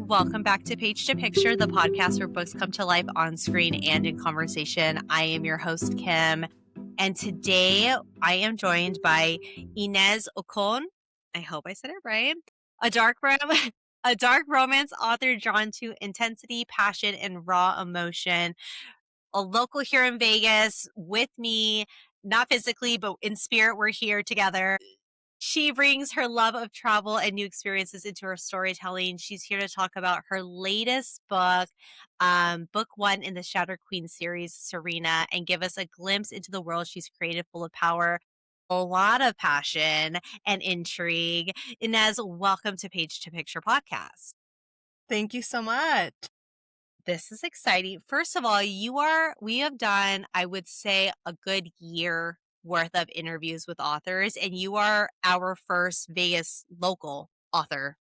Welcome back to Page to Picture, the podcast where books come to life on screen and in conversation. I am your host, Kim, and today I am joined by Inez Ocon. I hope I said it right. A dark romance author drawn to intensity, passion, and raw emotion. A local here in Vegas with me, not physically, but in spirit, we're here together. She brings her love of travel and new experiences into her storytelling. She's here to talk about her latest book, book one in the Shatter Queen series, Serena, and give us a glimpse into the world she's created, full of power, a lot of passion, and intrigue. Inez, welcome to Page to Picture podcast. Thank you so much. This is exciting. First of all, we have done, I would say, a good year worth of interviews with authors, and you are our first Vegas local author.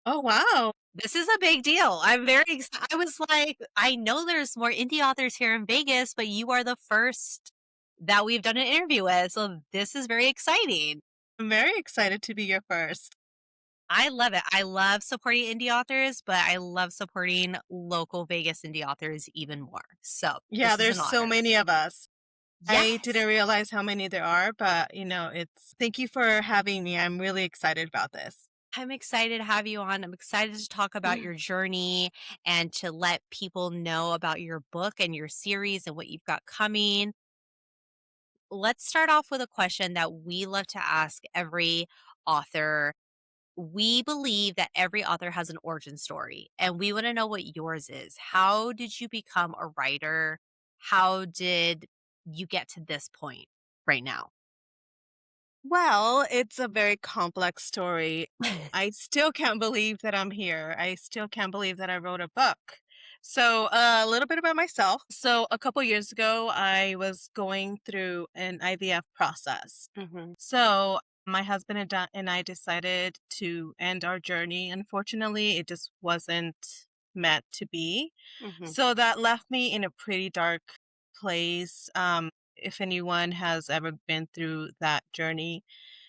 Oh, wow. This is a big deal. I'm very excited. I was like, I know there's more indie authors here in Vegas, but you are the first that we've done an interview with. So this is very exciting. I'm very excited to be your first. I love it. I love supporting indie authors, but I love supporting local Vegas indie authors even more. So Yeah, this is there's an so honor. many of us. I Yes. didn't realize how many there are, but thank you for having me. I'm really excited about this. I'm excited to have you on. I'm excited to talk about your journey and to let people know about your book and your series and what you've got coming. Let's start off with a question that we love to ask every author. We believe that every author has an origin story, and we want to know what yours is. How did you become a writer? How did you get to this point right now? Well, it's a very complex story. I still can't believe that I'm here. I still can't believe that I wrote a book. So, a little bit about myself. So, a couple years ago, I was going through an IVF process. Mm-hmm. So, my husband and I decided to end our journey. Unfortunately, it just wasn't meant to be. Mm-hmm. So, that left me in a pretty dark place. If anyone has ever been through that journey,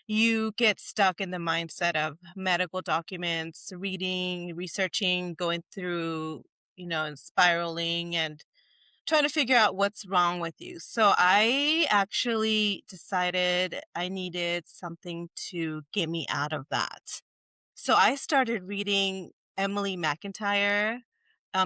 you get stuck in the mindset of medical documents, reading, researching, going through, and spiraling and trying to figure out what's wrong with you. So I actually decided I needed something to get me out of that. So I started reading Emily McIntyre,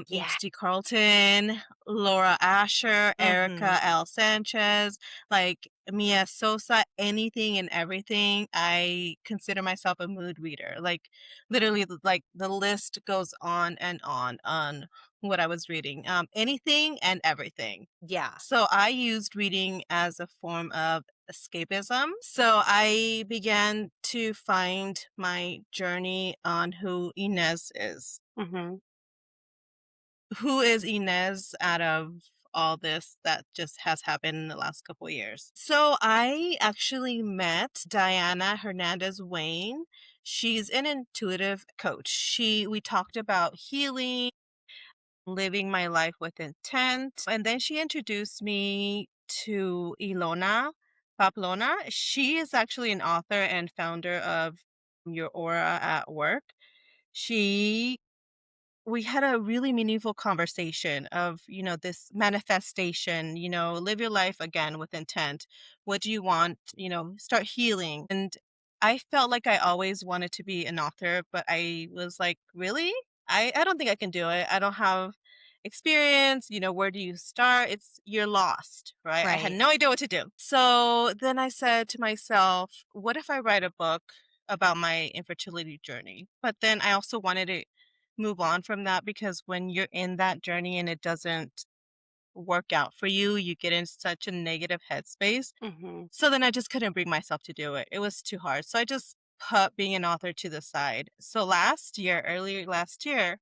Yeah. H.D. Carlton, Laura Asher, Mm-hmm. Erica L. Sanchez, like Mia Sosa, anything and everything. I consider myself a mood reader. Like literally, like the list goes on what I was reading. Anything and everything. Yeah. So I used reading as a form of escapism. So I began to find my journey on who Inez is. Mm-hmm. Who is Inez out of all this that just has happened in the last couple of years? So I actually met Diana Hernandez Wayne. She's an intuitive coach. We talked about healing, living my life with intent. And then she introduced me to Ilona Paplona. She is actually an author and founder of Your Aura at Work. She We had a really meaningful conversation of, this manifestation, live your life again with intent. What do you want? Start healing. And I felt like I always wanted to be an author, but I was like, really? I don't think I can do it. I don't have experience. Where do you start? You're lost, right? I had Right. no idea what to do. So then I said to myself, what if I write a book about my infertility journey? But then I also wanted to move on from that, because when you're in that journey and it doesn't work out for you, you get in such a negative headspace. Mm-hmm. So then I just couldn't bring myself to do it. It was too hard. So I just put being an author to the side. So earlier last year,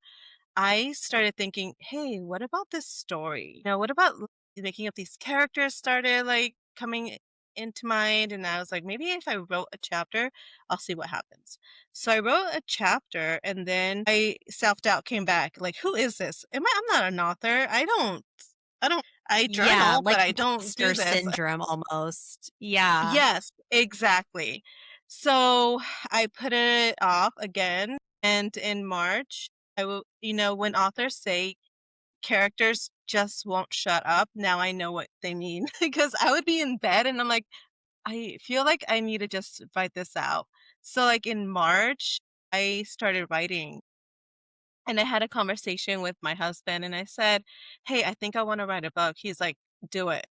I started thinking, hey, what about this story? What about making up these characters started like coming into mind? And I was like, maybe if I wrote a chapter, I'll see what happens. So I wrote a chapter, and then self-doubt came back. Like, who is this? I'm not an author. I Yeah, journal, but like I don't do imposter this. syndrome almost. Yeah. Yes, exactly. So I put it off again. And in March, I will, when authors say characters just won't shut up, now I know what they mean because I would be in bed and I'm like, I feel like I need to just write this out. So, like in March, I started writing and I had a conversation with my husband and I said, "Hey, I think I want to write a book." He's like, "Do it."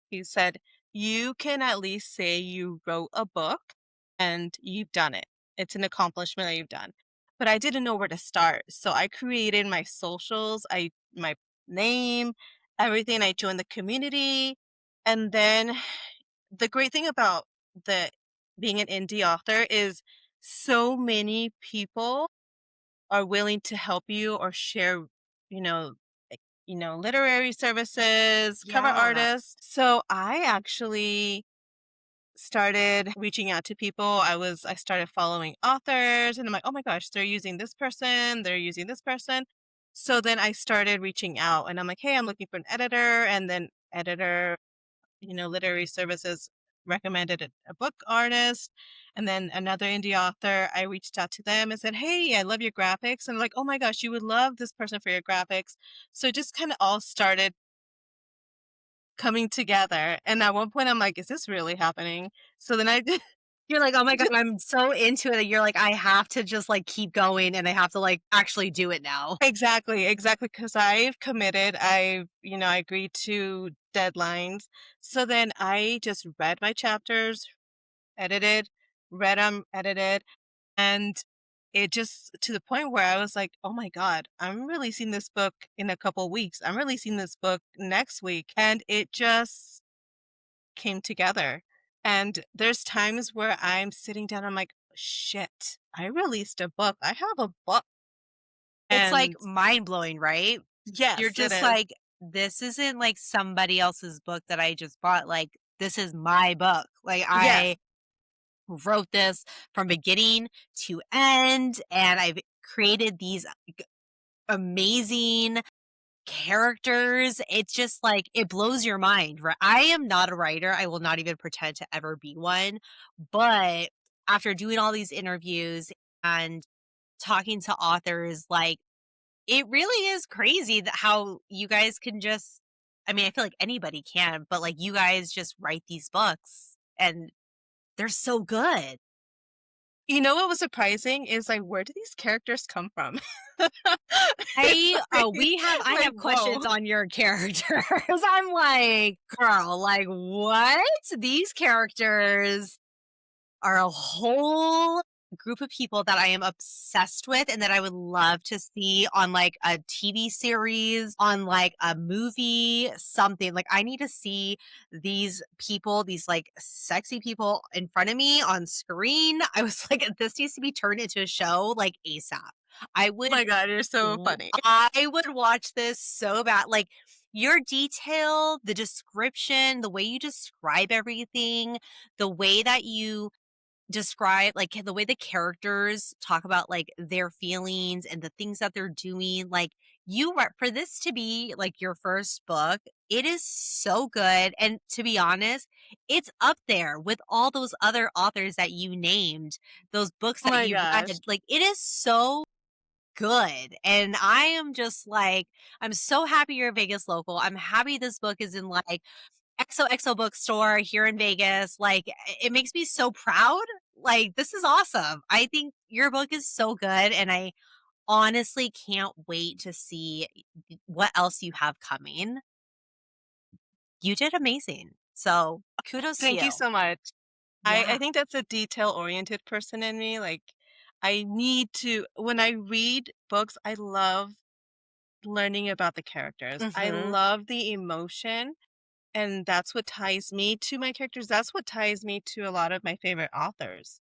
He said, "You can at least say you wrote a book and you've done it. It's an accomplishment that you've done." But I didn't know where to start. So I created my socials, my name, everything. I joined the community. And then the great thing about the being an indie author is so many people are willing to help you or share, you know, literary services, cover Yeah. artists. So I actually started reaching out to people. I started following authors and I'm like, "Oh my gosh, they're using this person, they're using this person." So then I started reaching out and I'm like, "Hey, I'm looking for an editor." And then editor, literary services recommended a book artist. And then another indie author, I reached out to them and said, "Hey, I love your graphics." And like, "Oh my gosh, you would love this person for your graphics." So it just kind of all started coming together. And at one point, I'm like, "Is this really happening?" So then I did. You're like, "Oh my god, I'm so into it." You're like, "I have to just, like, keep going, and I have to, like, actually do it now." Exactly, because I've committed. I agreed to deadlines. So then I just read my chapters, edited, read them, edited. And it just to the point where I was like, "Oh my god, I'm releasing this book in a couple weeks. I'm releasing this book next week." And it just came together. And there's times where I'm sitting down, I'm like, "Shit, I released a book. I have a book." It's, like, And mind-blowing, right? You're yes, it just is. like, "This isn't, like, somebody else's book that I just bought, like, this is my book." Like, Yes. I wrote this from beginning to end, and I've created these amazing characters. It's just like it blows your mind, right? I am not a writer. I will not even pretend to ever be one. But after doing all these interviews and talking to authors, like it really is crazy that how you guys can just I mean, I feel like anybody can, but like you guys just write these books and they're so good. You know what was surprising is like, where do these characters come from? It's I like, have whoa. questions on your characters. I'm like, girl, like what? These characters are a whole group of people that I am obsessed with and that I would love to see on like a TV series, on like a movie, something. Like I need to see these people, these like sexy people in front of me on screen. I was like, this needs to be turned into a show like ASAP. I Oh would my god, you're so funny. I would watch this so bad. Like your detail, the description, the way you describe everything, the way that you describe like the way the characters talk about like their feelings and the things that they're doing, like you are for this to be like your first book, it is so good. And to be honest, it's up there with all those other authors that you named, those books Oh that my you've gosh. read. Like it is so good. And I am just like, I'm so happy you're a Vegas local. I'm happy this book is in like XOXO bookstore here in Vegas. Like it makes me so proud. Like this is awesome. I think your book is so good and I honestly can't wait to see what else you have coming. You did amazing. So, kudos to Thank you you. so much. I Yeah. think that's a detail-oriented person in me. Like, I need to when I read books, I love learning about the characters. I Mhm. love the emotion, and that's what ties me to my characters. That's what ties me to a lot of my favorite authors.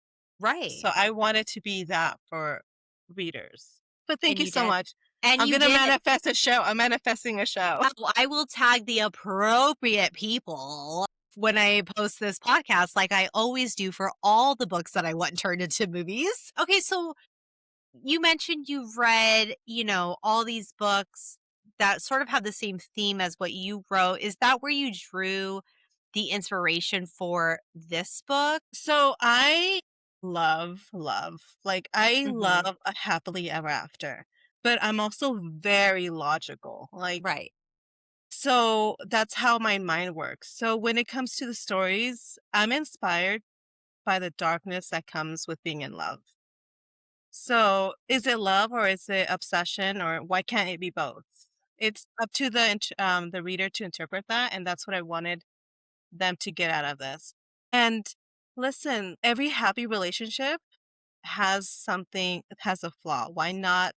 So Right. I want it to be that for readers. But thank And you you so did. much. And I'm you gonna did. manifest a show. I'm manifesting a show. I will tag the appropriate people when I post this podcast, like I always do for all the books that I want turned into movies. Okay, so you mentioned you've read, all these books that sort of have the same theme as what you wrote. Is that where you drew the inspiration for this book? So I love, like I Mhm. love a happily ever after. but I'm also very logical. Like, Right. so that's how my mind works. So when it comes to the stories, I'm inspired by the darkness that comes with being in love. So is it love or is it obsession or why can't it be both? It's up to the reader to interpret that, and that's what I wanted them to get out of this. And listen, every happy relationship has a flaw. Why not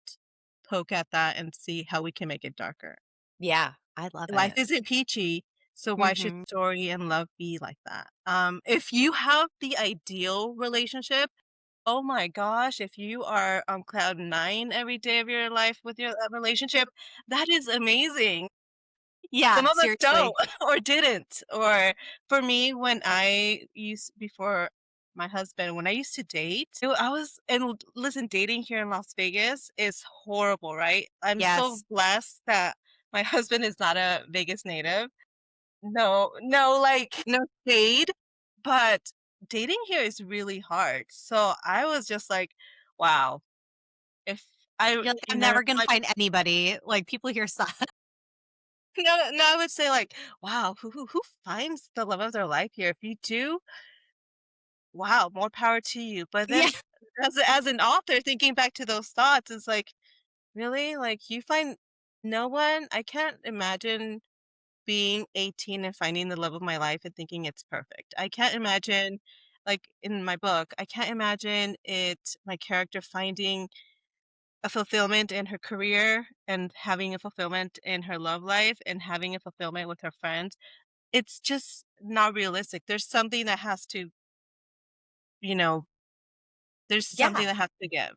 poke at that and see how we can make it darker? Yeah, I love Life it. isn't peachy, so why should Mhm. story and love be like that? If you have the ideal relationship, oh my gosh, if you are on cloud 9 every day of your life with your relationship, that is amazing. Some Yeah, of us don't seriously. or didn't. Or for me, when I used before my husband, when I used to date, I was and listen, dating here in Las Vegas is horrible, right? I'm so Yes. blessed that my husband is not a Vegas native. No, no, like no shade, but dating here is really hard. So I was just like, wow, if I, You're like, you "I'm know, never gonna like, find anybody." Like, people here suck. no, no, I would say like, wow, who finds the love of their life here? If you do, wow, more power to you. But Yeah. then as an author, thinking back to those thoughts, it's like, really? Like you find no one? I can't imagine being 18 and finding the love of my life and thinking it's perfect. I can't imagine, like in my book, I can't imagine my character finding a fulfillment in her career and having a fulfillment in her love life and having a fulfillment with her friends. It's just not realistic. You know, there's something Yeah. that has to give.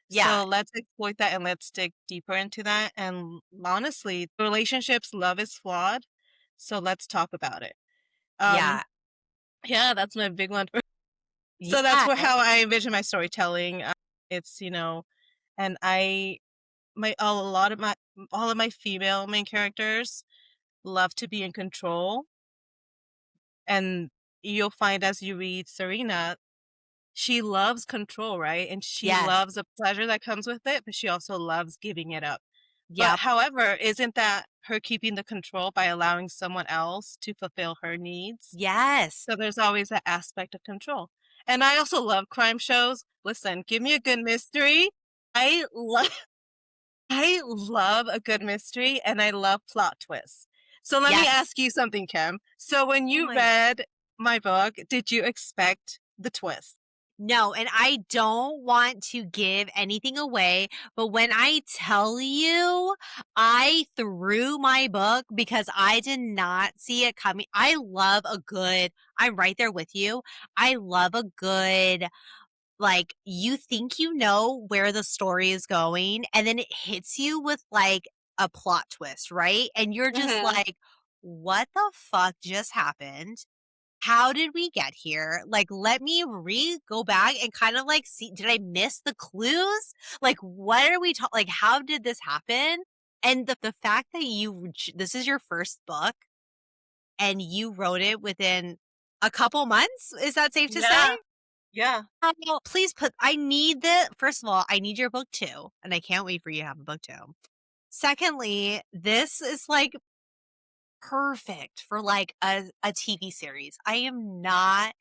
Yeah. So let's exploit that and let's dig deeper into that. And honestly, relationships, love is flawed. So let's talk about it. Um, Yeah. yeah, that's my big one. So that's Yeah. how I envision my storytelling. It's, and a lot of all of my female main characters love to be in control. And you'll find as you read Serena, she loves control, right? And she Yes. loves the pleasure that comes with it, but she also loves giving it up. But Yep. however, isn't that her keeping the control by allowing someone else to fulfill her needs? Yes. So there's always that aspect of control. And I also love crime shows. Listen, give me a good mystery. I love I love a good mystery and I love plot twists. So let me Yes. ask you something, Kim. So when Oh you my read my book, did you expect the twist? No, and I don't want to give anything away, but when I tell you I threw my book because I did not see it coming. I'm right there with you. I love a good, like, you think you know where the story is going, and then it hits you with like a plot twist, right? And you're just Mhm. like, what the fuck just happened? How did we get here? Like, let me go back and kind of like see, did I miss the clues? Like, what are we talking? Like, how did this happen? And the fact that this is your first book and you wrote it within a couple months, is that safe to say? Yeah. Yeah. Please first of all, I need your book too. And I can't wait for you to have a book too. Secondly, this is like perfect for like a TV series. I am not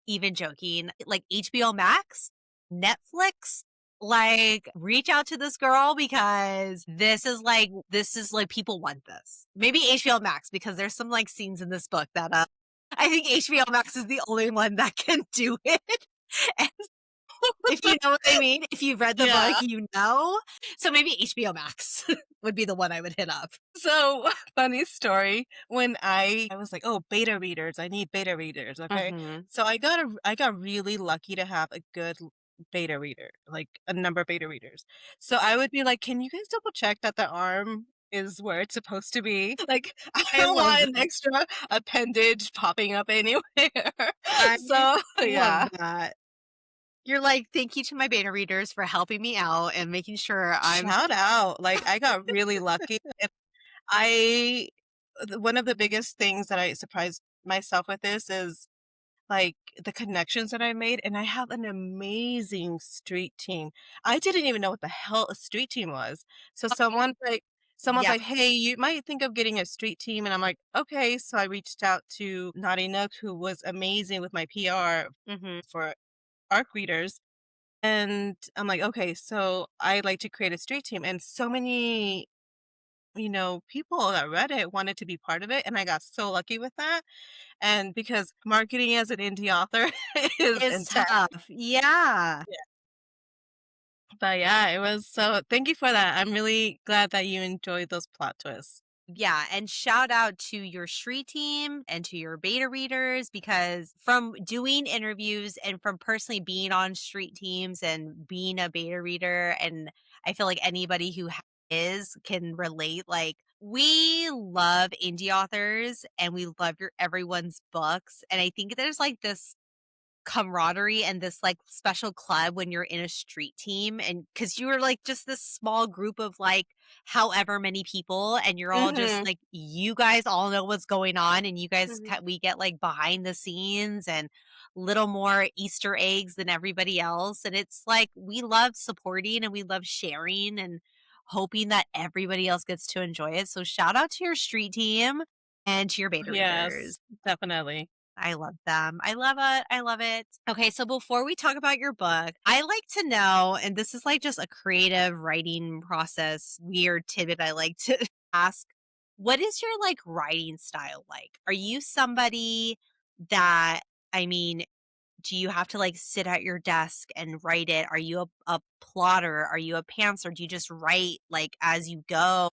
even joking. Like HBO Max, Netflix, like reach out to this girl because this is like people want this. Maybe HBO Max because there's some like scenes in this book that I think HBO Max is the only one that can do it. And if you know what I mean, if you've read the book, Yeah. you know. So maybe HBO Max would be the one I would hit up. So funny story. When I was like, oh, beta readers, I need beta readers. Okay. Mhm. So I got really lucky to have a good beta reader, like a number of beta readers. So I would be like, can you guys double check that the arm is where it's supposed to be? Like, I I don't love want an that. extra appendage popping up anywhere. I So love yeah. that. You're like, "Thank you to my beta readers for helping me out and making sure I'm." Shout out. Like I got really lucky. And one of the biggest things that I surprised myself with this is like the connections that I made, and I have an amazing street team. I didn't even know what the hell a street team was. So someone's Yeah. like, "Hey, you might think of getting a street team," and I'm like, "Okay." So I reached out to Naughty Nook, who was amazing with my PR Mhm. for ARC readers, and I'm like, "Okay, so I'd like to create a street team," and so many people that read it wanted to be part of it, and I got so lucky with that. And because marketing as an indie author is It's intense. tough. Yeah. Yeah. But yeah, it was so thank you for that. I'm really glad that you enjoyed those plot twists. Yeah, and shout out to your street team and to your beta readers because from doing interviews and from personally being on street teams and being a beta reader, and I feel like anybody who is can relate. Like, we love indie authors and we love your everyone's books. And I think there's like this camaraderie and this like special club when you're in a street team and because you're like just this small group of like however many people and you're all just Mhm. like you guys all know what's going on and you guys Mhm. we get like behind the scenes and little more easter eggs than everybody else and it's like we love supporting and we love sharing and hoping that everybody else gets to enjoy it, so shout out to your street team and to your beta Yes, readers. definitely. I love them. I love it. I love it. Okay, so before we talk about your book, I like to know, and this is like just a creative writing process, weird tidbit I like to ask. What is your like writing style like? Are you somebody that, I mean, do you have to like sit at your desk and write it? Are you a plotter? Are you a pantser? Do you just write like as you go?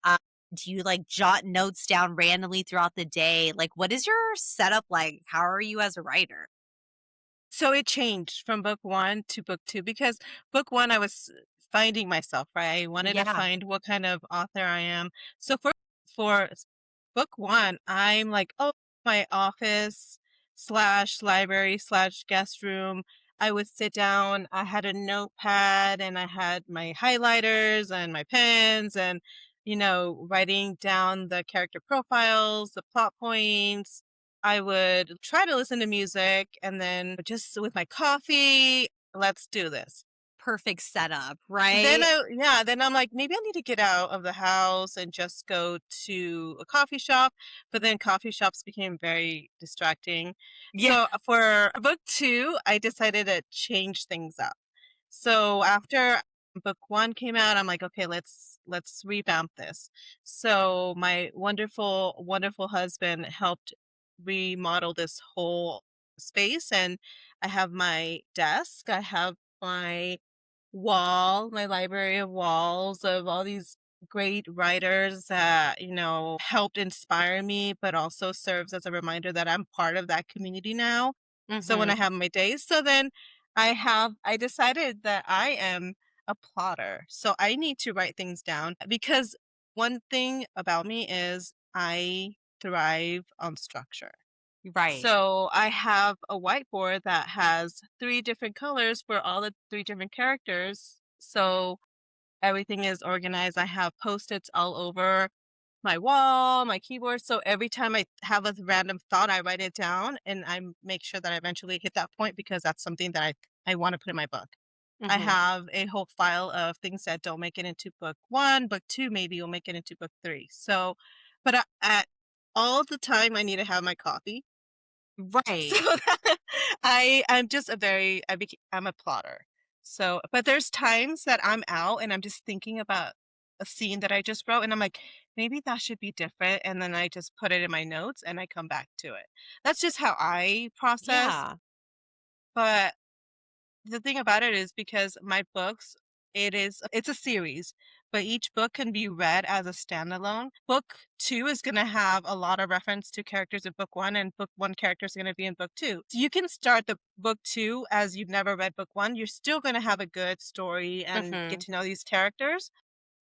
Um, do you like jot notes down randomly throughout the day? Like, what is your setup like? How are you as a writer? So it changed from book 1 to book 2 because book 1 I was finding myself, right? I wanted to Yeah. find what kind of author I am. So for book 1, I'm like, "Oh, my office slash library slash guest room." I would sit down, I had a notepad and I had my highlighters and my pens and, writing down the character profiles, the plot points. I would try to listen to music and then just with my coffee, let's do this. Perfect setup, Then right? then I'm like, maybe I need to get out of the house and just go to a coffee shop. But then coffee shops became very distracting. Yeah. So for book 2, I decided to change things up. So after book 1 came out, I'm like, okay, let's revamp this. So my wonderful, wonderful husband helped remodel this whole space, and I have my desk, I have my my library of walls of all these great writers that, helped inspire me, but also serves as a reminder that I'm part of that community now. So when Mhm. I have my days, so then I decided that I am a plotter. So I need to write things down because one thing about me is I thrive on structure. Right. So I have a whiteboard that has 3 different colors for all the 3 different characters. So everything is organized. I have Post-its all over my wall, my keyboard. So every time I have a random thought, I write it down and I make sure that I eventually hit that point because that's something that I want to put in my book. I Mhm. have a whole file of things that don't make it into book 1, book 2 maybe will make it into book 3. So, but at all the time I need to have my coffee. So Right. I'm just I'm a plotter. So, but there's times that I'm out and I'm just thinking about a scene that I just wrote and I'm like, maybe that should be different. And then I just put it in my notes and I come back to it. That's just how I process. Yeah. But the thing about it is because my books, it's a series, but each book can be read as a standalone. Book 2 is going to have a lot of reference to characters in book 1 and book 1 characters are going to be in book 2. So you can start the book 2 as you've never read book 1. You're still going to have a good story and get Mhm. to know these characters,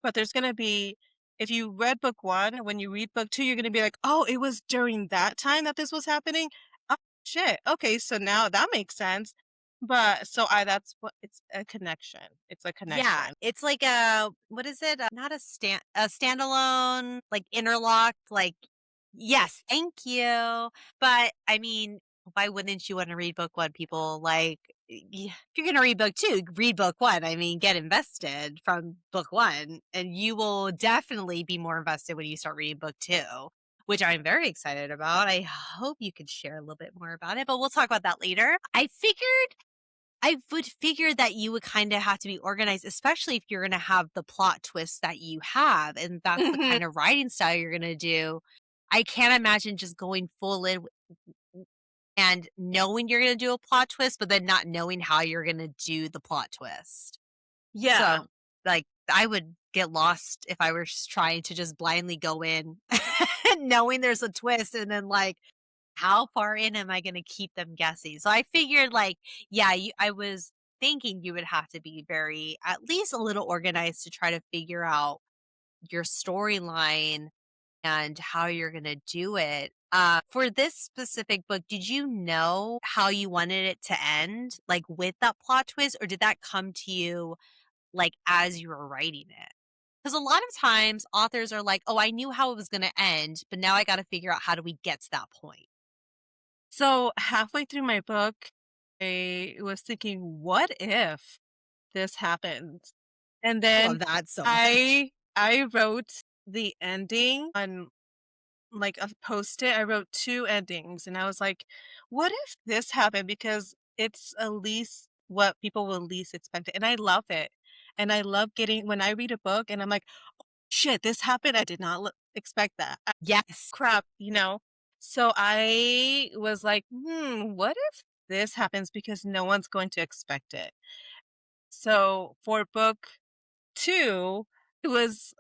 but there's gonna be if you read book 1, when you read book 2, you're gonna be like, "Oh, it was during that time that this was happening? Oh, shit. Okay, so now that makes sense." But so I that's what it's a connection. It's a Yeah, connection. it's like a what is it? Not a standalone, like interlocked, like yes, thank you. But I mean, Why wouldn't you want to read book one? People like, if you're going to read book two, read book one. I mean, get invested from book one, and you will definitely be more invested when you start reading book two, which I'm very excited about. I hope you could share a little bit more about it, but we'll talk about that later. I would figure that you would kind of have to be organized, especially if you're going to have the plot twists that you have, and that's the Mhm. kind of writing style you're going to do. I can't imagine just going full in and knowing you're gonna do a plot twist, but then not knowing how you're gonna do the plot twist. Yeah. So, like, I would get lost if I were just trying to just blindly go in knowing there's a twist and then, like, how far in am I gonna keep them guessing? So I figured, like, yeah, I was thinking you would have to be very at least a little organized to try to figure out your storyline and how you're gonna do it. For this specific book, did you know how you wanted it to end, like, with that plot twist, or did that come to you, like, as you were writing it? Because a lot of times, authors are like, "Oh, I knew how it was gonna end, but now I gotta figure out how do we get to that point." So halfway through my book, I was thinking, what if this happened? And I then love that so much. I wrote the ending on like a post-it. I wrote two endings and I was like, what if this happened? Because it's at least what people will least expect. And I love it. And I love getting when I read a book and I'm like, shit, this happened. I did not expect that. Yes. Crap, you know? So I was like, what if this happens because no one's going to expect it? So for book two,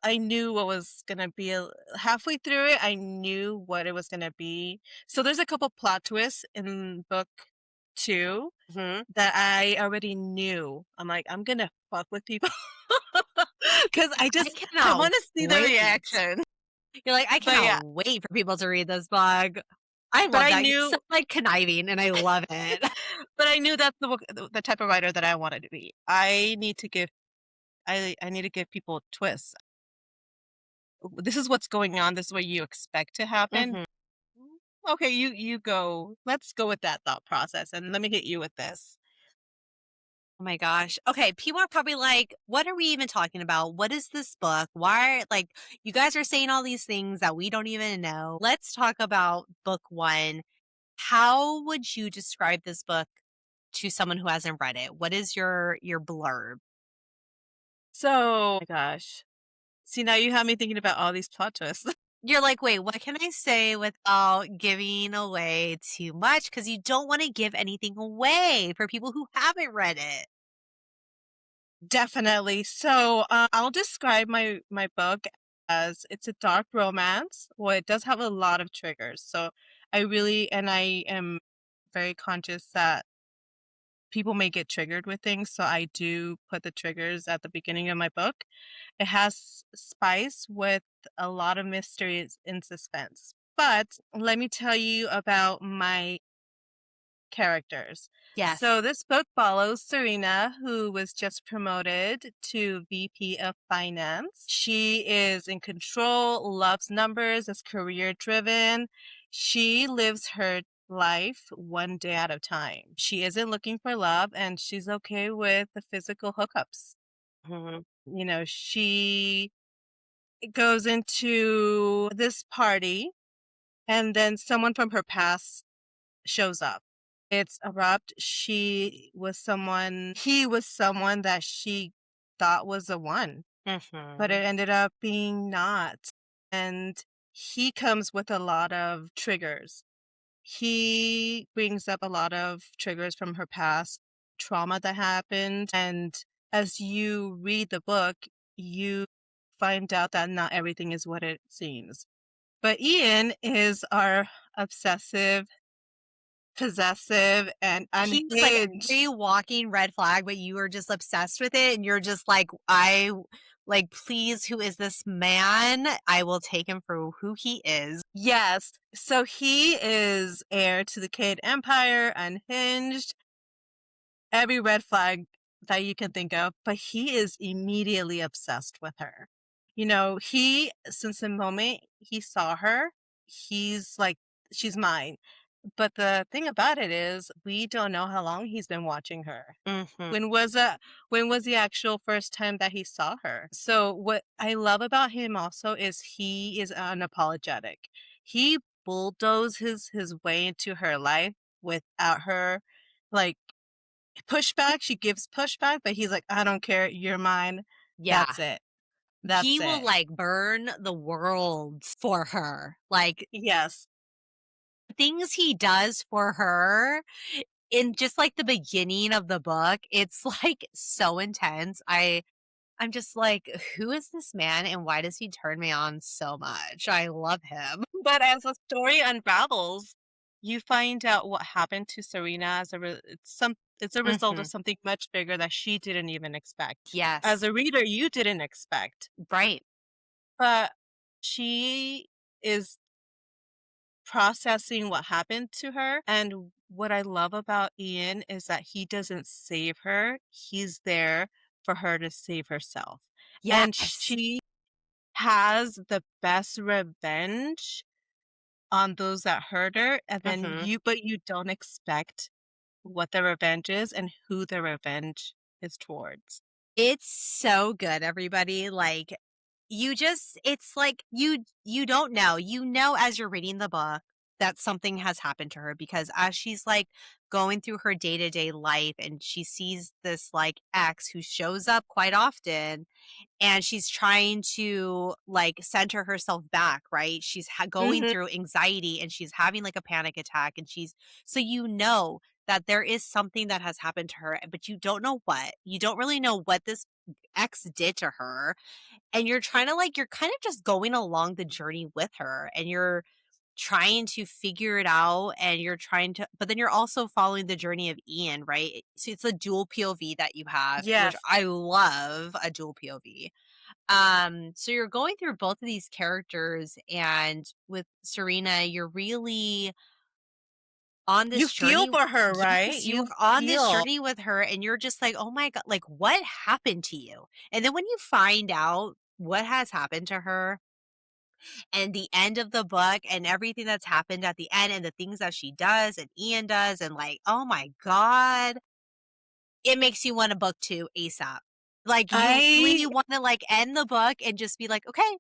I knew what was gonna be halfway through it, I knew what it was gonna be. So there's a couple plot twists in book two Mhm. that I already knew. I'm like, I'm gonna fuck with people because I I cannot want to see the wait. reaction. You're like, "I But yeah, cannot wait for people to read this book." I but love I that. You're so, knew like, conniving, and I love it. but I knew that's the type of writer that I wanted to be. I need to give people twists. This is what's going on. This is what you expect to happen. Mhm. Okay, you go. Let's go with that thought process, and let me hit you with this. Oh my gosh. Okay, people are probably like, "What are we even talking about? What is this book? Why like, you guys are saying all these things that we don't even know." Let's talk about book 1. How would you describe this book to someone who hasn't read it? What is your blurb? So, oh my gosh. See, now you have me thinking about all these plot twists. You're like, "Wait, what can I say without giving away too much? Because you don't wanna give anything away for people who haven't read it." Definitely. So, I'll describe my book as it's a dark romance. Well, it does have a lot of triggers. So, I am very conscious that people may get triggered with things. So, I do put the triggers at the beginning of my book. It has spice with a lot of mysteries and suspense. But let me tell you about my characters. Yes. So this book follows Serena, who was just promoted to VP of Finance. She is in control, loves numbers, is career driven. She lives her life one day at a time. She isn't looking for love and she's okay with the physical hookups. Mhm. You know, she goes into this party and then someone from her past shows up. It's abrupt. He was someone that she thought was the one, but Mhm. it ended up being not. And he comes with a lot of triggers. He brings up a lot of triggers from her past trauma that happened. And as you read the book, you find out that not everything is what it seems. But Ian is our obsessive, possessive, and He's like unhinged. every walking red flag, but you are just obsessed with it, and you're just like, "I like, please, who is this man? I will take him for who he is." Yes. So he is heir to the Cade Empire, unhinged, every red flag that you can think of, but he is immediately obsessed with her. You know, since the moment he saw her, he's like, she's mine. But the thing about it is we don't know how long he's been watching her. Mhm. When was that when was the actual first time that he saw her? So what I love about him also is he is unapologetic. He bulldozed his way into her life without her like pushback. She gives pushback, but he's like, I don't care, you're mine. Yeah. That's it. He That's will, it. like, burn the world for her. Like, Yes. things he does for her in just, like, the beginning of the book, it's, like, so intense. I'm just like, "Who is this man, and why does he turn me on so much?" I love him. But as the story unravels, you find out what happened to Serena as it's a result of Mhm. something much bigger that she didn't even expect. As Yes. a reader, you didn't expect. Right. But she is processing what happened to her. And what I love about Ian is that he doesn't save her. He's there for her to save herself. And Yes. she has the best revenge on those that hurt her, and then Mhm. you don't expect what the revenge is and who the revenge is towards. It's so good, everybody, like, it's like you don't know. You know as you're reading the book that something has happened to her because as she's, like, going through her day-to-day life and she sees this, like, ex who shows up quite often and she's trying to like center herself back, right? She's going Mhm. through anxiety and she's having like a panic attack and she's so you know that there is something that has happened to her, but you don't know what. You don't really know what this ex did to her. And you're trying to like you're kind of just going along the journey with her and you're trying to figure it out and you're trying to but then you're also following the journey of Ian, right? So it's a dual POV that you have, which Yes. I love a dual POV. So you're going through both of these characters, and with Serena, you're really on You this feel journey. for her, right? Yes, you You are on this feel. journey with her, and you're just like, oh my God, like what happened to you? And then when you find out what has happened to her and the end of the book and everything that's happened at the end and the things that she does and Ian does, and like, oh my God, it makes you want a book 2 ASAP. Like, you I really wanna, like, end the book and just be like, "Okay,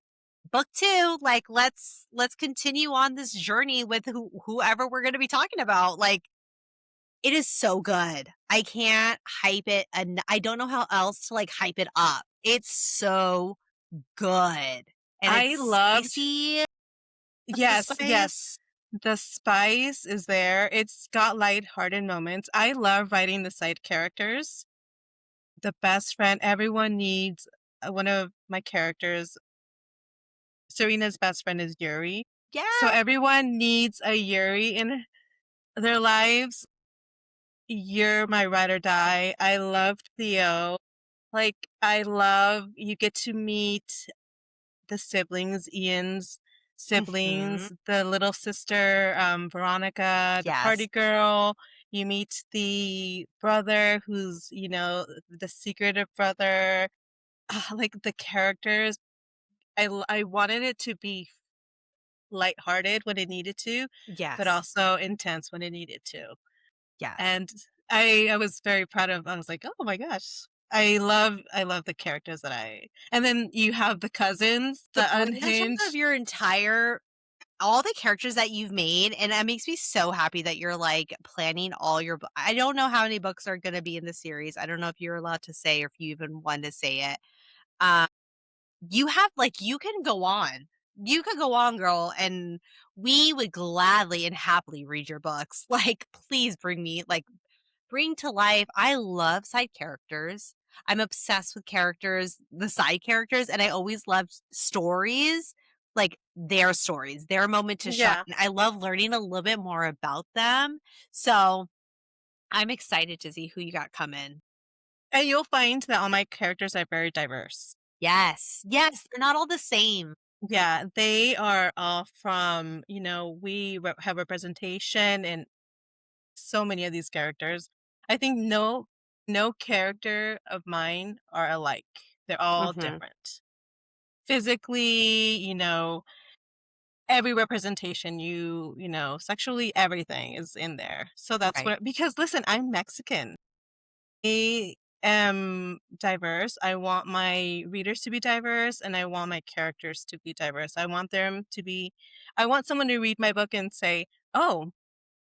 book 2, like, let's continue on this journey with whoever we're gonna be talking about." Like, it is so good. I can't hype it and I don't know how else to, like, hype it up. It's so good, and I it's loved. spicy. The Yes, yes. spice. The spice is there. It's got lighthearted moments. I love writing the side characters. The best friend, everyone needs one of my characters. Serena's best friend is Yuri. So Yeah. everyone needs a Yuri in their lives. You're my ride or die. I love Theo. Like, I love you get to meet the siblings, Ian's Mhm. siblings, the little sister, Veronica, the party Yes. girl. You meet the brother who's, the secretive brother. Like the characters. I wanted it to be lighthearted when it needed to, but Yes. also intense when it needed to. Yes. And I was very proud of I was like, "Oh my gosh." I love the characters that I and then you have the cousins, The the relationship of unhinged. your entire all the characters that you've made, and that makes me so happy that you're, like, planning all your I don't know how many books are gonna be in the series. I don't know if you're allowed to say or if you even want to say it. Um, you have like, you can go on. You could go on, girl, and we would gladly and happily read your books. Like, please bring me like, bring to life I love side characters. I'm obsessed with characters, the side characters, and I always loved stories, like their stories, their moment to shine. Yeah, I love learning a little bit more about them. So I'm excited to see who you got coming. and you'll find that all my characters are very diverse. Yes. Yes. They're not all the same. Yeah, they are all from, have representation in so many of these characters. I think no character of mine are alike. They're all Hmm. different. Physically, every representation, you know, sexually everything is in there. So that's Right. what, because listen, I'm Mexican. I am diverse. I want my readers to be diverse and I want my characters to be diverse. I want someone to read my book and say, "Oh,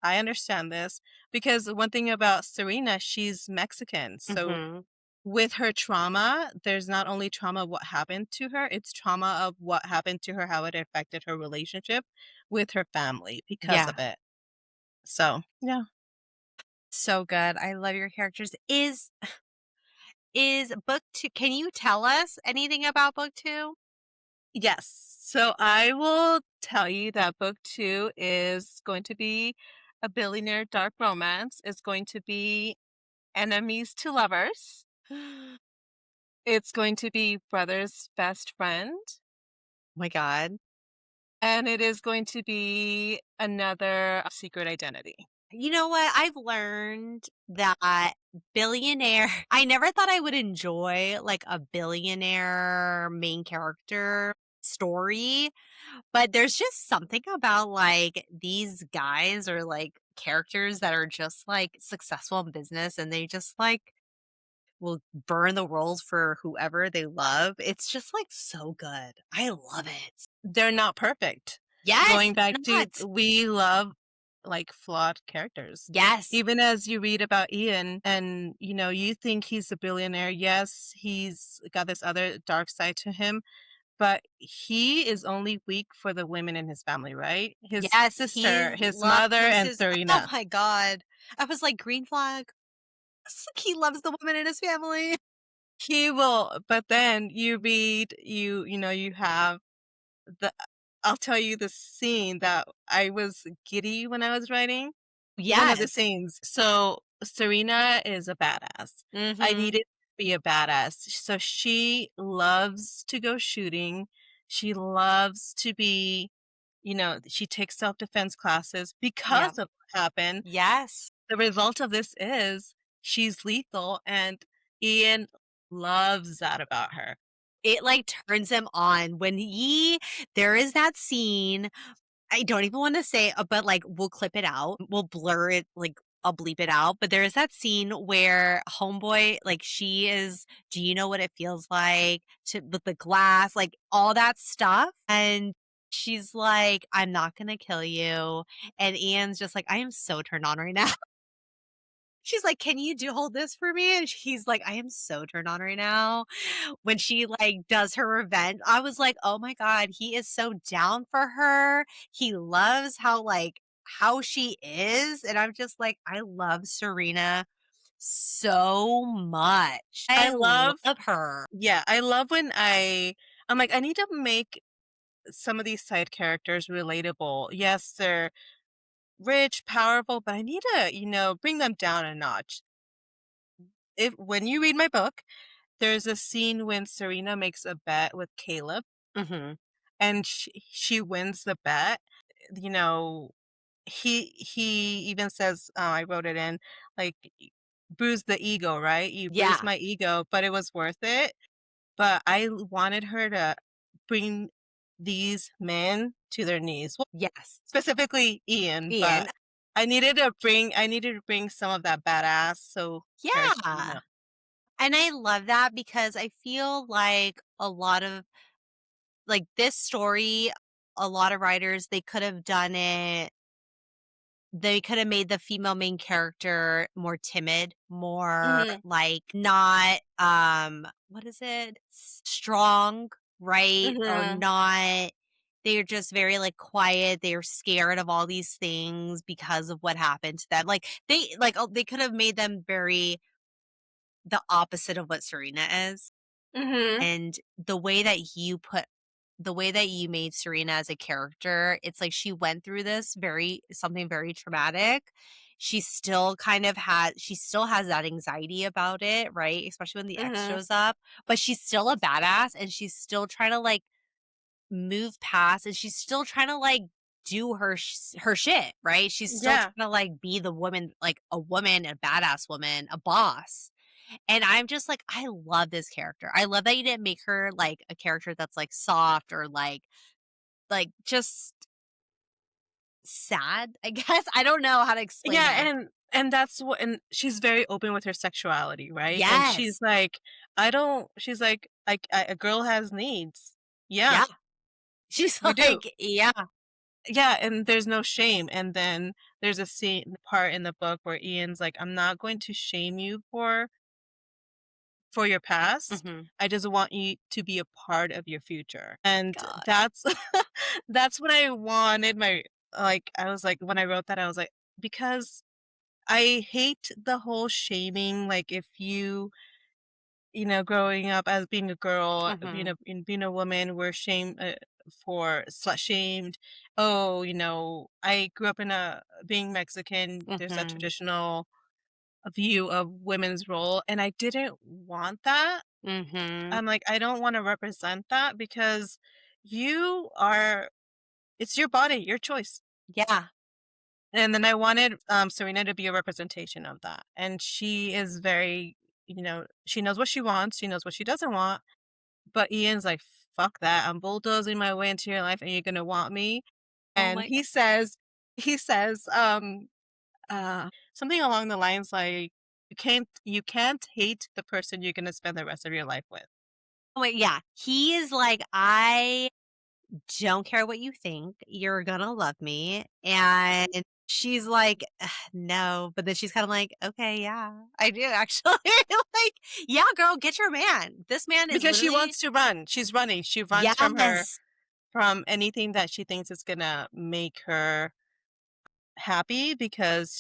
I understand this." Because one thing about Serena, she's Mexican. So Hmm. with her trauma, there's not only trauma of what happened to her, it's trauma of what happened to her, how it affected her relationship with her family because Yeah. of it. So, yeah. So good. I love your characters. Is book two, can you tell us anything about book two? Yes. So I will tell you that book 2 is going to be a billionaire dark romance. It's going to be enemies to lovers. It's going to be brother's best friend. My God. And it is going to be another secret identity. You know what? I've learned that billionaire, I never thought I would enjoy like a billionaire main character story, but there's just something about like these guys or like characters that are just like successful in business and they just like will burn the world for whoever they love. It's just like so good. I love it. They're not perfect. Yes, Going back it's to, not. we love like flawed characters. Yes. Even as you read about Ian and you know, you think he's a billionaire. Yes, he's got this other dark side to him, but he is only weak for the women in his family, right? His Yes, he sister, his loves mother, and his oh Serena. my god. I was like, "Green flag." He loves the woman in his family. He will, but then you read, you know, you have the I'll tell you the scene that I was giddy when I was writing. One of the Yes. scenes. So Serena is a badass. I Mhm. needed to be a badass. So she loves to go shooting. She loves to be, you know, she takes self-defense classes Yeah. because of what happened. Yes. The result of this is she's lethal and Ian loves that about her. It, like, turns him on when he there is that scene, I don't even wanna say, but, like, we'll clip it out, we'll blur it, like, I'll bleep it out, but there is that scene where homeboy, like, she is, "Do you know what it feels like to with the glass?" Like, all that stuff, and she's like, "I'm not gonna kill you," and Ian's just like, "I am so turned on right now." She's like, "Can you do hold this for me?" And he's like, "I am so turned on right now." When she, like, does her revenge, I was like, "Oh my god, he is so down for her. He loves how, like, how she is." And I'm just like, I love Serena so much. I I love love her. Yeah, I love when I'm like, I need to make some of these side characters relatable. Yes, they're rich, powerful, but I need to, you know, bring them down a notch. If when you read my book, there's a scene when Serena makes a bet with Caleb Mhm. and she wins the bet. You know, he even says, I wrote it in, like, bruise the ego, right? You bruised Yeah. my ego, but it was worth it. But wanted her to bring these men to their knees. Well, Yes. specifically Ian, but Ian. I needed to bring some of that badass, so her, you Yeah. know. And I love that because I feel like a lot of like, this story, a lot of writers, they could have made the female main character more timid, more, Mhm, like, not, what is it? Strong, right? Or mhm, not they're just very, like, quiet, they're scared of all these things because of what happened to them. They could have made them very the opposite of what Serena is. mhm, And the way that you made Serena as a character, it's like she went through this very something very traumatic. She still has that anxiety about it, right? Especially when the ex mhm. shows up, but she's still a badass and she's still trying to like move past and she's still trying to like do her shit, right? She's still Yeah, trying to like be the woman, like a woman, a badass woman, a boss. And I'm just like, I love this character. I love that you didn't make her like a character that's like soft or like just sad, I guess. I don't know how to explain Yeah, it. and that's what, and she's very open with her sexuality, right? And she's Yes. like, I don't. She's like, a girl has needs. Yeah, Yeah. She's we do. like, yeah. Yeah, and there's no shame. And then there's a scene part in the book where Ian's like, I'm not going to shame you for your past. Mhm. I just want you to be a part of your future. And God. that's that's what I wanted my, like, I was like, when I wrote that, I was like, because I hate the whole shaming, like, if growing up as being a girl, Mhm. being a woman, we're shamed, for slut shamed. Oh, I grew up in a being Mexican. There's that Mhm. traditional view of women's role, and I didn't want that. Mhm. I'm like, I don't want to represent that because you are. It's your body, your choice. Yeah. And then I wanted Serena to be a representation of that, and she is very, she knows what she wants, she knows what she doesn't want. But Ian's like, "Fuck that, I'm bulldozing my way into your life, and you're gonna want me." Oh And my god. he says, something along the lines like, "You can't hate the person you're gonna spend the rest of your life with." Oh my yeah. He is like, "I don't care what you think. You're gonna love me." And she's like, "Ugh, no." But then she's kind of like, okay, yeah, I do actually. Like, yeah, girl, get your man. This man is Because she literally, wants to run. She's running. She runs yes, from anything that she thinks is gonna make her happy, because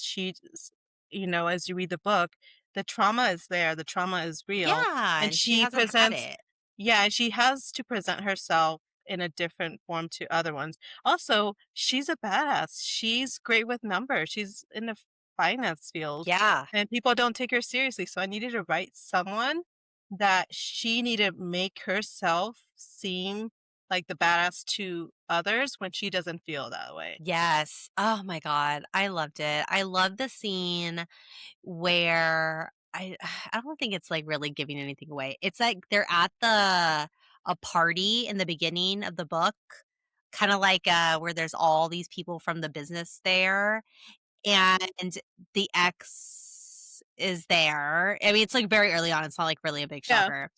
as you read the book, the trauma is there, the trauma is real, yeah. and And she hasn't had it. yeah, and she has to present herself in a different form to other ones. Also, she's a badass. She's great with numbers. She's in the finance field, Yeah. and people don't take her seriously. So I needed to write someone that she needed to make herself seem like the badass to others when she doesn't feel that way. Yes. Oh my God. I loved it. I love the scene where I don't think it's like really giving anything away. It's like they're at a party in the beginning of the book, kind of like where there's all these people from the business there, and the ex is there. I mean, it's like very early on. It's not like really a big Yeah. shocker.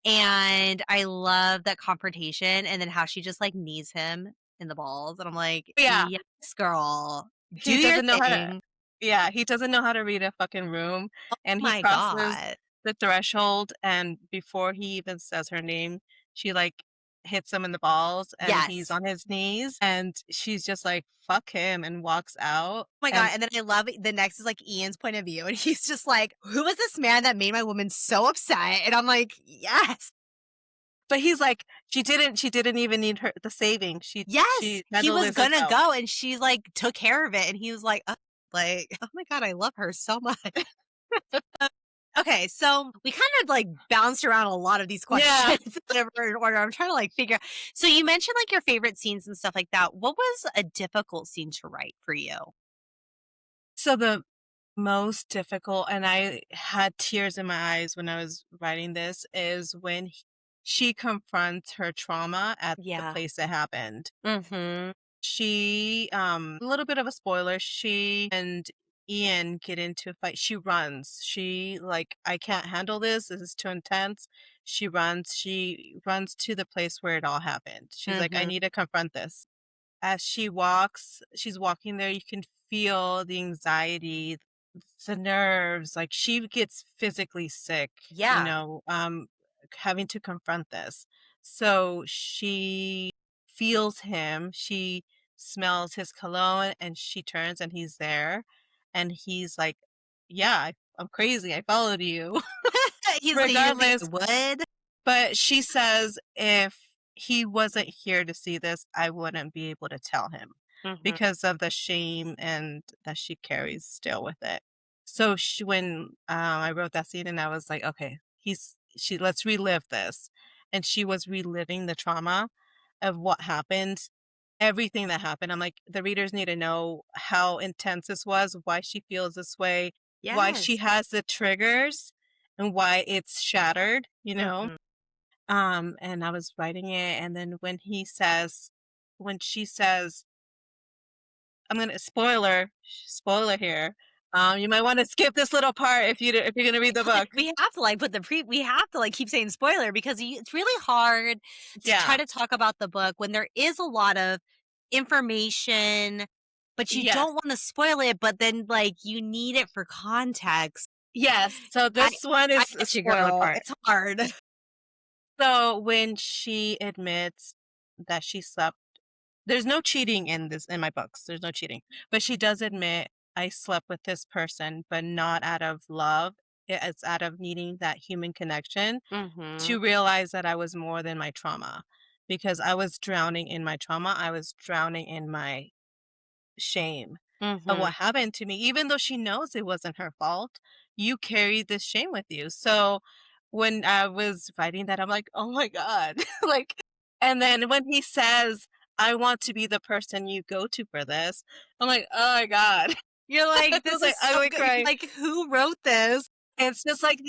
And I love that confrontation and then how she just like knees him in the balls. And I'm like, Yeah. yes, girl, do He your doesn't know how to thing. Yeah, he doesn't know how to read a fucking room, Oh and he my crosses God. the threshold, and before he even says her name, she, like, hits him in the balls, and he's Yes. on his knees, and she's just like, "Fuck him," and walks out, Oh my god, and and then I love the next is, like, Ian's point of view, and he's just like, "Who is this man that made my woman so upset?" And I'm like, "Yes, but he's like, "She didn't even need the saving. She yes!" He handled was this gonna herself." go, and she, like, took care of it, and he was like, "Oh my god, I love her so much." Okay, so we kind of, like, bounced around a lot of these Yeah. questions whatever in order. I'm trying to, like, figure so you mentioned, like, your favorite scenes and stuff like that. What was a difficult scene to write for you? So the most difficult, and I had tears in my eyes when I was writing this, is when she confronts her trauma at the Yeah. place it happened. Mhm. A little bit of a spoiler, she and Ian get into a fight. She runs. She, like, I can't handle this. This is too intense. She runs. She runs to the place where it all happened. She's like, I Mhm. need to confront this. As she's walking there, you can feel the anxiety, the nerves, like, she gets physically sick, Yeah. having to confront this. So she feels him, she smells his cologne, and she turns and he's there. And he's like, "Yeah, I'm crazy. I followed you." He's like, "You didn't think I Regardless, would?" but she says, if he wasn't here to see this, I wouldn't be able to tell him Mhm. because of the shame and that she carries still with it. So when I wrote that scene, and I was like, okay, let's relive this. And she was reliving the trauma of what happened, everything that happened. I'm like, the readers need to know how intense this was, why she feels this way, why she Yes. has the triggers, and why it's shattered. Mhm. And I was writing it, and then when she says, I'm gonna spoiler here. You might want to skip this little part if you're gonna read the book. We have to, like, put the we have to, like, keep saying spoiler because it's really hard to try Yeah. to talk about the book when there is a lot of information, but you Yes. don't wanna spoil it, but then, like, you need it for context. Yes. So I this one I is a get you, spoiler girl. part. It's hard. So when she admits that she slept, there's no cheating in my books. There's no cheating, but she does admit I slept with this person, but not out of love. It's out of needing that human connection to Mhm. realize that I was more than my trauma because I was drowning in my trauma. I was drowning in my shame of Mhm. what happened to me, even though she knows it wasn't her fault. You carry this shame with you. So when I was writing that, I'm like, oh my God. Like, and then when he says, I want to be the person you go to for this, I'm like, oh my God. You're I like, was "This like, is I so would good." You're cry. like, "Who wrote this?" It's just like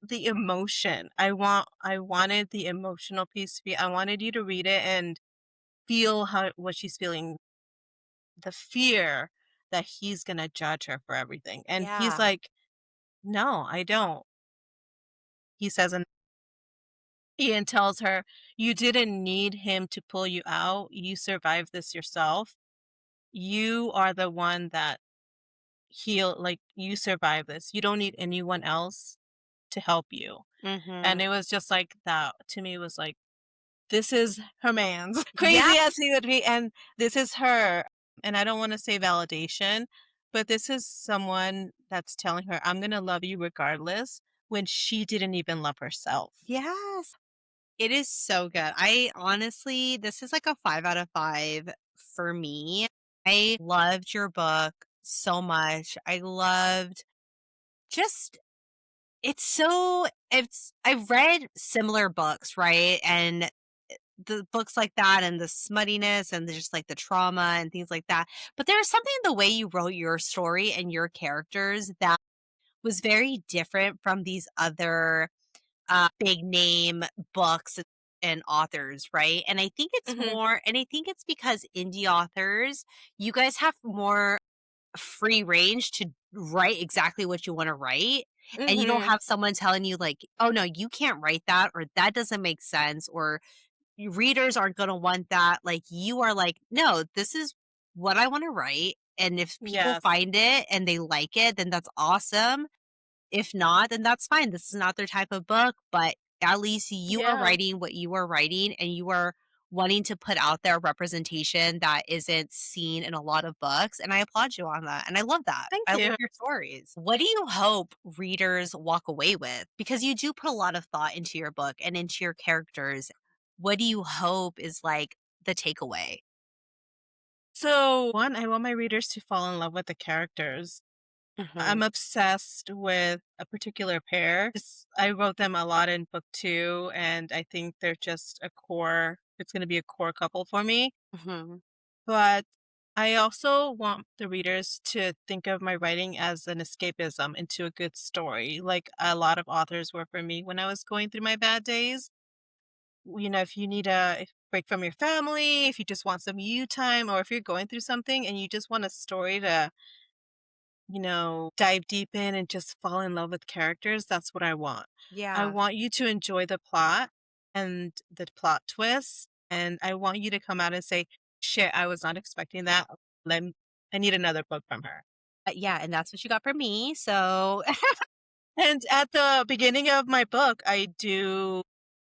the emotion. I wanted the emotional piece to be I wanted you to read it and feel how what she's feeling, the fear that he's gonna judge her for everything. And he's Yeah. like, no, I don't. He says, and Ian tells her, you didn't need him to pull you out. You survived this yourself. You are the one that like, you survived this. You don't need anyone else to help you. And Mhm. it was just like that to me was like, this is her man's Yeah. crazy as he would be. And this is her. And I don't want to say validation, but this is someone that's telling her, I'm going to love you regardless when she didn't even love herself. Yes. It is so good. I honestly, this is like a 5 out of 5 for me. I loved your book so much. I loved just I've read similar books, right? And the books like that and the smuttiness and just like the trauma and things like that. But there was something in the way you wrote your story and your characters that was very different from these other big name books and authors, right? Hmm. And I think it's because indie authors, you guys have more free range to write exactly what you want to write. And you don't Hmm. have someone telling you, like, oh, no, you can't write that, or that doesn't make sense, or readers aren't going to want that. Like, you are like, no, this is what I want to write. And if people Yes. find it and they like it, then that's awesome. If not, then that's fine. This is not their type of book, but at least you are Yeah. writing what you are writing and you are wanting to put out there representation that isn't seen in a lot of books. And I applaud you on that. And I love that. Thank I love you. your stories. What do you hope readers walk away with? Because you do put a lot of thought into your book and into your characters. What do you hope is like the takeaway? So, one, I want my readers to fall in love with the characters. I'm Mhm. obsessed with a particular pair. I wrote them a lot in book two, and I think they're just it's going to be a core couple for me. Mhm. But I also want the readers to think of my writing as an escapism into a good story, like a lot of authors were for me when I was going through my bad days. If you need a break from your family, if you just want some you time, or if you're going through something and you just want a story to, dive deep in and just fall in love with characters, that's what I want. I Yeah. want you to enjoy the plot and the plot twist. And I want you to come out and say, shit, I was not expecting that. Let me, I need another book from her. Yeah. And that's what you got from me. So, And at the beginning of my book, I do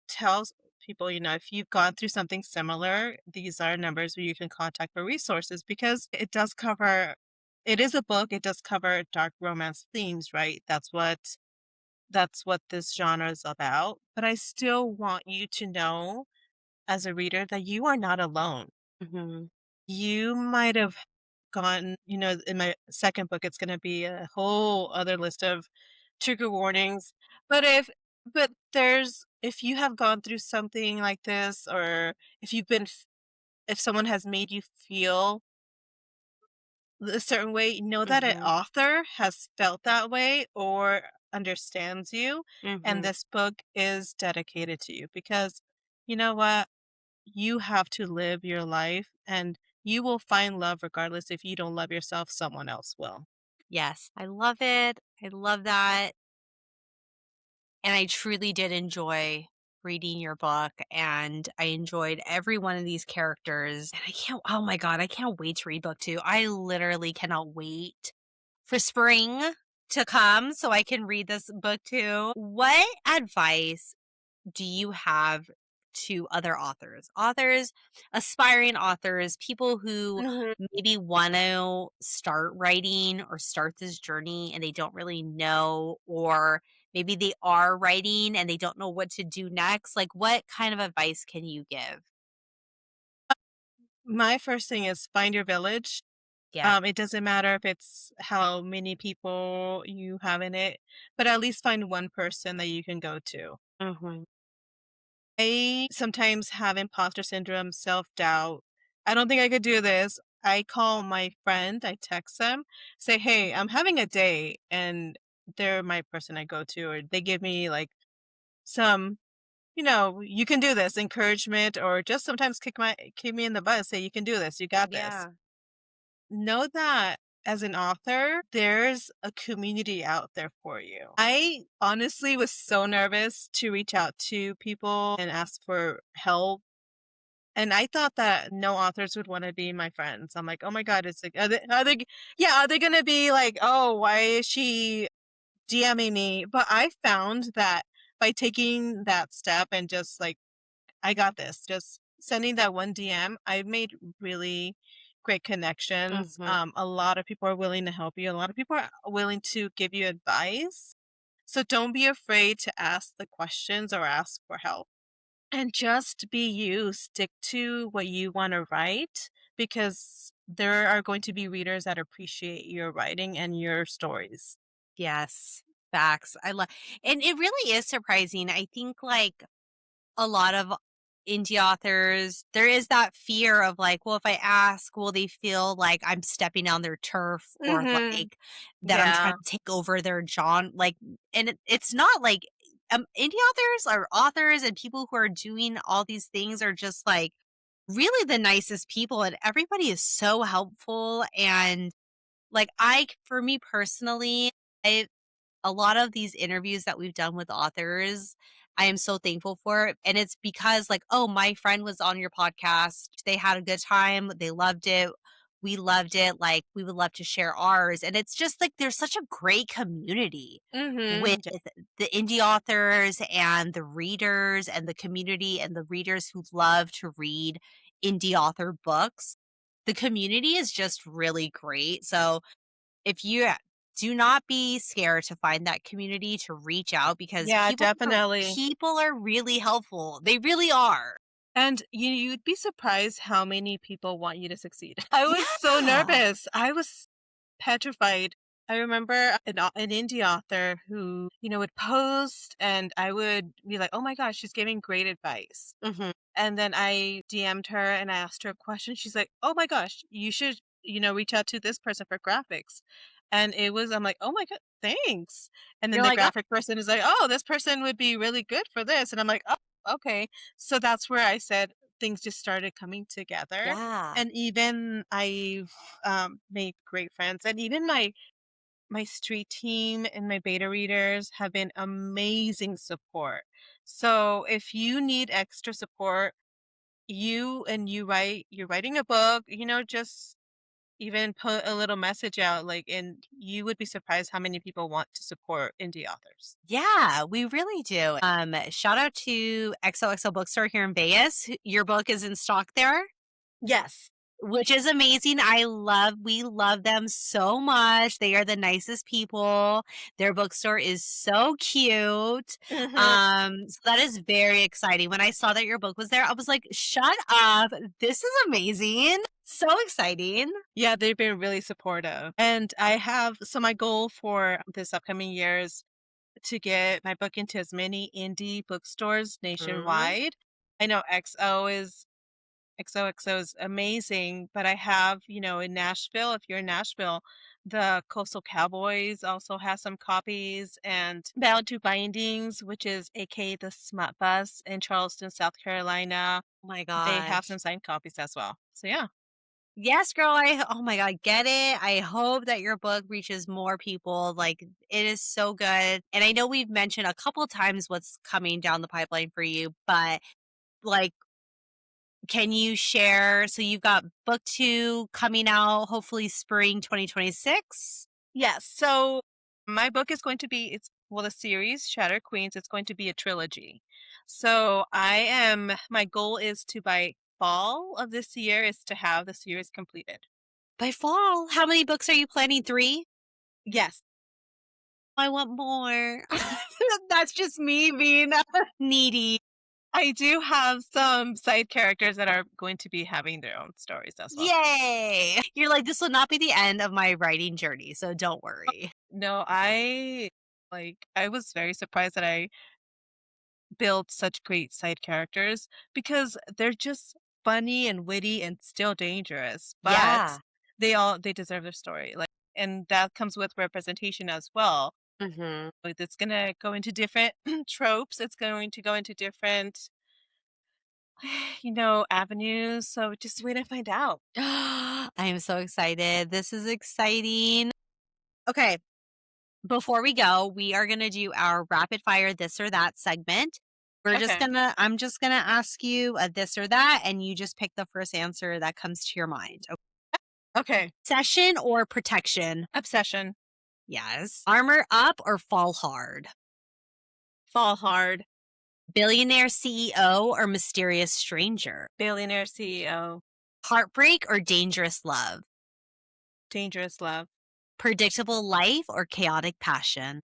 tell people, if you've gone through something similar, these are numbers where you can contact for resources because it is a book, it does cover dark romance themes, right? That's what this genre is about. But I still want you to know as a reader that you are not alone. mhm. You might have gone, in my second book, it's going to be a whole other list of trigger warnings. But if you have gone through something like this, or if someone has made you feel a certain way, know that an Mhm. author has felt that way or understands you. And Mhm. this book is dedicated to you because you know what? You have to live your life. And you will find love regardless. If you don't love yourself, someone else will. Yes, I love it. I love that. And I truly did enjoy reading your book, and I enjoyed every one of these characters. And I can't, oh my God, I can't wait to read book two. I literally cannot wait for spring to come so I can read this book too. What advice do you have to other authors? Authors, aspiring authors, people who Mhm. maybe want to start writing or start this journey and they don't really know, or maybe they are writing and they don't know what to do next. Like, what kind of advice can you give? My first thing is find your village. Yeah. It doesn't matter if it's how many people you have in it, but at least find one person that you can go to. Hmm. I sometimes have imposter syndrome, self-doubt. I don't think I could do this. I call my friend, I text them, say, "Hey, I'm having a day," and they're my person I go to, or they give me like some, "You can do this," encouragement, or just sometimes kick me in the butt, say, "You can do this. You got this." Yeah. Know that as an author, there's a community out there for you. I honestly was so nervous to reach out to people and ask for help. And I thought that no authors would want to be my friends. I'm like, oh my God, it's like, yeah, are they going to be like, oh, why is she DMing me? But I found that by taking that step and just like, I got this, just sending that one DM, I've made really great connections. Hmm. A lot of people are willing to help you. A lot of people are willing to give you advice. So don't be afraid to ask the questions or ask for help. And just be you. Stick to what you want to write because there are going to be readers that appreciate your writing and your stories. Yes. Facts. I love, and it really is surprising. I think like a lot of indie authors, there is that fear of like, well, if I ask, will they feel like I'm stepping on their turf, or Mm-hmm. like that I'm trying Yeah. to take over their John? Like, and it's not like indie authors are authors, and people who are doing all these things are just like really the nicest people, and everybody is so helpful. And like, for me personally, I a lot of these interviews that we've done with authors, I am so thankful for. And it's because, like, oh, my friend was on your podcast. They had a good time. They loved it. We loved it. Like, we would love to share ours. And it's just like there's such a great community with Mm-hmm. the indie authors and the readers and the community and the readers who love to read indie author books. The community is just really great. So, if you do not be scared to find that community, to reach out, because Yeah, people definitely. people are really helpful. They really are. And you'd be surprised how many people want you to succeed. I was so Yeah. nervous. I was petrified. I remember an indie author who, would post and I would be like, oh my gosh, she's giving great advice. Mhm. And then I DM'd her and I asked her a question. She's like, oh my gosh, you should, reach out to this person for graphics. And I'm like, oh my God, thanks. And then You're the like, "Oh, graphic person is like, oh, this person would be really good for this. And I'm like, oh, okay. So that's where I said things just started coming together. yeah. And even I've made great friends. And even my street team and my beta readers have been amazing support. So if you need extra support, you're writing a book, just even put a little message out, like, and you would be surprised how many people want to support indie authors. Yeah, we really do. Shout out to XOXO Bookstore here in Vegas. Your book is in stock there. Yes. Which is amazing. We love them so much. They are the nicest people. Their bookstore is so cute. Hmm. So that is very exciting. When I saw that your book was there, I was like, shut up. This is amazing. So exciting. Yeah, they've been really supportive. And my goal for this upcoming year is to get my book into as many indie bookstores Mm. nationwide. I know XOXO is amazing, but I have, in Nashville, if you're in Nashville, the Coastal Cowboys also has some copies, and Bound to Bindings, which is aka the Smut Bus in Charleston, South Carolina. Oh my They have some gosh. signed copies as well. So yeah. Yes, girl. Oh my God, get it. I hope that your book reaches more people. Like, it is so good. And I know we've mentioned a couple times what's coming down the pipeline for you, but like, can you share? So you've got book 2 coming out, hopefully spring 2026. Yes. So my book is going to be the series Shatter Queens. It's going to be a trilogy. So my goal is to by fall of this year is to have the series completed. By fall, how many books are you planning? 3? Yes. I want more. That's just me being needy. I do have some side characters that are going to be having their own stories as well. Yay! You're like, this will not be the end of my writing journey, so don't worry. No, I was very surprised that I built such great side characters because they're just funny and witty and still dangerous, but Yeah. they deserve their story. And that comes with representation as well. Mhm. Like, it's gonna go into different tropes. It's going to go into different, avenues. So just wait and find out. I am so excited. This is exciting. Okay, before we go, we are going to do our rapid fire this or that segment. Okay. I'm just going to ask you a this or that, and you just pick the first answer that comes to your mind. Okay. Okay. Obsession or protection? Obsession. Yes. Armor up or fall hard? Fall hard. Billionaire CEO or mysterious stranger? Billionaire CEO. Heartbreak or dangerous love? Dangerous love. Predictable life or chaotic passion?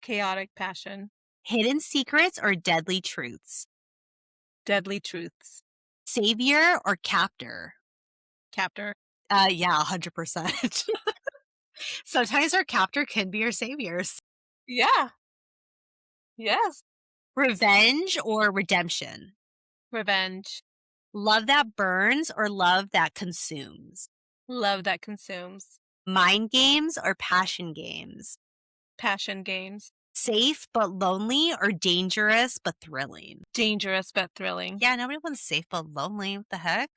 Chaotic passion. Hidden secrets or deadly truths? Deadly truths. Savior or captor? Captor. Yeah, 100%. Sometimes our captor can be our saviors. Yeah. Yes. Revenge or redemption? Revenge. Love that burns or love that consumes? Love that consumes. Mind games or passion games? Passion games. Safe but lonely or dangerous but thrilling? Dangerous but thrilling. Yeah, nobody wants safe but lonely. What the heck?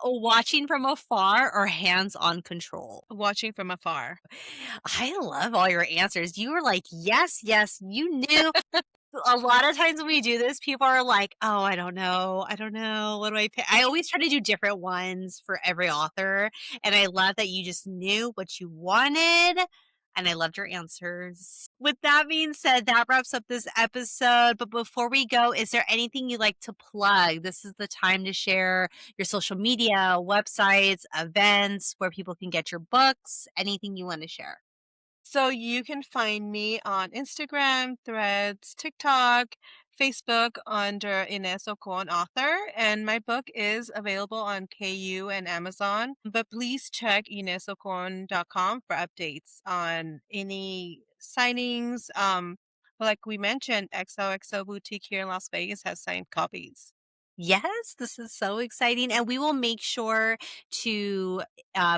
Watching from afar or hands-on control? Watching from afar. I love all your answers. You were like, yes, yes, you knew. A lot of times when we do this, people are like, oh, I don't know. I don't know. What do I pick? I always try to do different ones for every author. And I love that you just knew what you wanted. And I loved your answers. With that being said, that wraps up this episode. But before we go, is there anything you'd like to plug? This is the time to share your social media, websites, events, where people can get your books, anything you want to share. So you can find me on Instagram, Threads, TikTok, Facebook under Inez Ocon author, and my book is available on KU and Amazon. But please check inezocon.com for updates on any signings. Like we mentioned, XOXO Boutique here in Las Vegas has signed copies. Yes, this is so exciting. And we will make sure to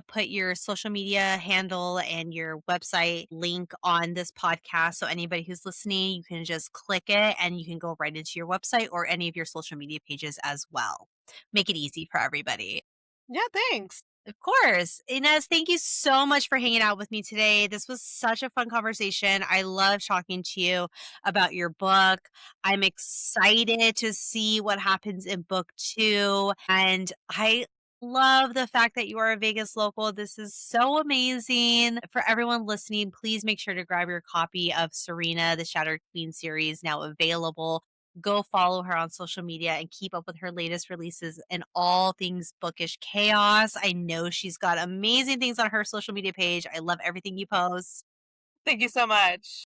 put your social media handle and your website link on this podcast. So anybody who's listening, you can just click it and you can go right into your website or any of your social media pages as well. Make it easy for everybody. Yeah, thanks. Of course. Inez, thank you so much for hanging out with me today. This was such a fun conversation. I love talking to you about your book. I'm excited to see what happens in book 2. And I love the fact that you are a Vegas local. This is so amazing. For everyone listening, please make sure to grab your copy of Serena, the Shatter Queen series, now available. Go follow her on social media and keep up with her latest releases and all things bookish chaos. I know she's got amazing things on her social media page. I love everything you post. Thank you so much.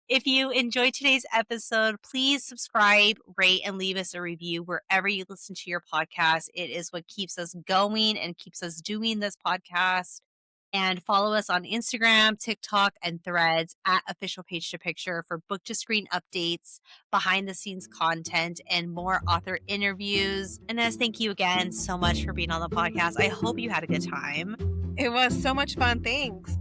If you enjoyed today's episode, please subscribe, rate, and leave us a review wherever you listen to your podcast. It is what keeps us going and keeps us doing this podcast. And follow us on Instagram, TikTok, and Threads at Official Page to Picture for book to screen updates, behind the scenes content, and more author interviews. And as thank you again so much for being on the podcast. I hope you had a good time. It was so much fun. Thanks.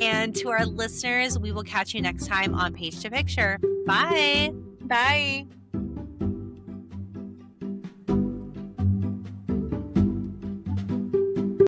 And to our listeners, we will catch you next time on Page to Picture. Bye. Bye.